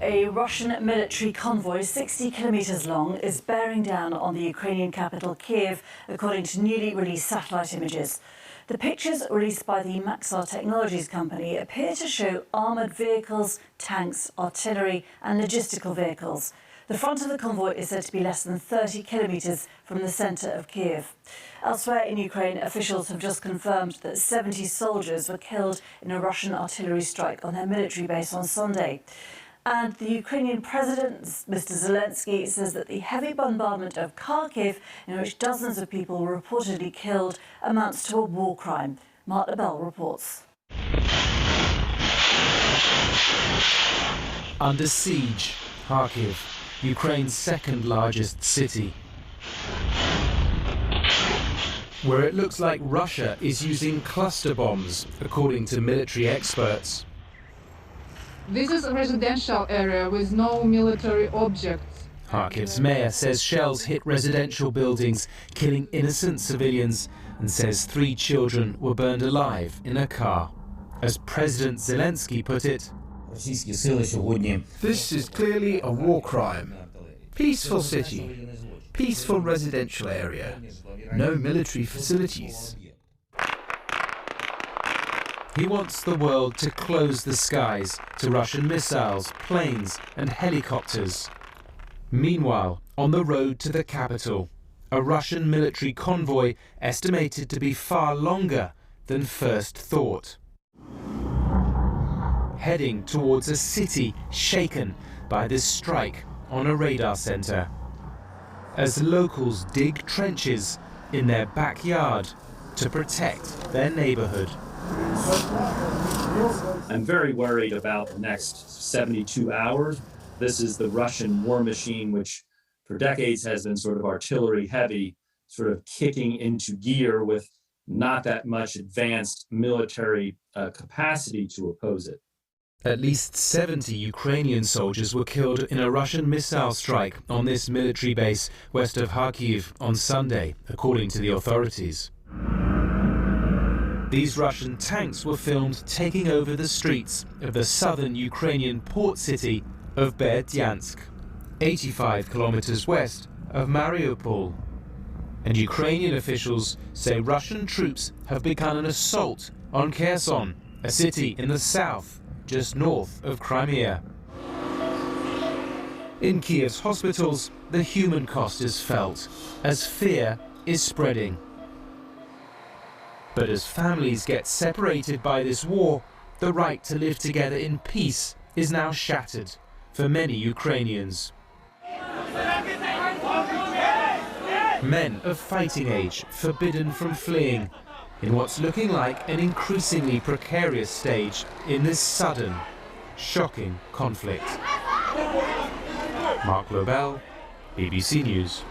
A Russian military convoy 60 kilometres long is bearing down on the Ukrainian capital Kiev, according to newly released satellite images. The pictures released by the Maxar Technologies company appear to show armoured vehicles, tanks, artillery and logistical vehicles. The front of the convoy is said to be less than 30 kilometres from the centre of Kiev. Elsewhere in Ukraine, officials have just confirmed that 70 soldiers were killed in a Russian artillery strike on their military base on Sunday. And the Ukrainian President, Mr. Zelensky, says that the heavy bombardment of Kharkiv, in which dozens of people were reportedly killed, amounts to a war crime. Mark Lebel reports. Under siege, Kharkiv, Ukraine's second largest city, where it looks like Russia is using cluster bombs, according to military experts. This is a residential area with no military objects. Kharkiv's mayor says shells hit residential buildings, killing innocent civilians, and says 3 children were burned alive in a car. As President Zelensky put it, "This is clearly a war crime. Peaceful city, peaceful residential area, no military facilities." He wants the world to close the skies to Russian missiles, planes and helicopters. Meanwhile, on the road to the capital, a Russian military convoy estimated to be far longer than first thought, heading towards a city shaken by this strike on a radar center, as locals dig trenches in their backyard to protect their neighborhood. I'm very worried about the next 72 hours. This is the Russian war machine, which for decades has been sort of artillery heavy, sort of kicking into gear with not that much advanced military capacity to oppose it. At least 70 Ukrainian soldiers were killed in a Russian missile strike on this military base west of Kharkiv on Sunday, according to the authorities. These Russian tanks were filmed taking over the streets of the southern Ukrainian port city of Berdyansk, 85 kilometers west of Mariupol. And Ukrainian officials say Russian troops have begun an assault on Kherson, a city in the south, just north of Crimea. In Kiev's hospitals, the human cost is felt as fear is spreading. But as families get separated by this war, the right to live together in peace is now shattered for many Ukrainians. Men of fighting age forbidden from fleeing in what's looking like an increasingly precarious stage in this sudden, shocking conflict. Mark Lebel, BBC News.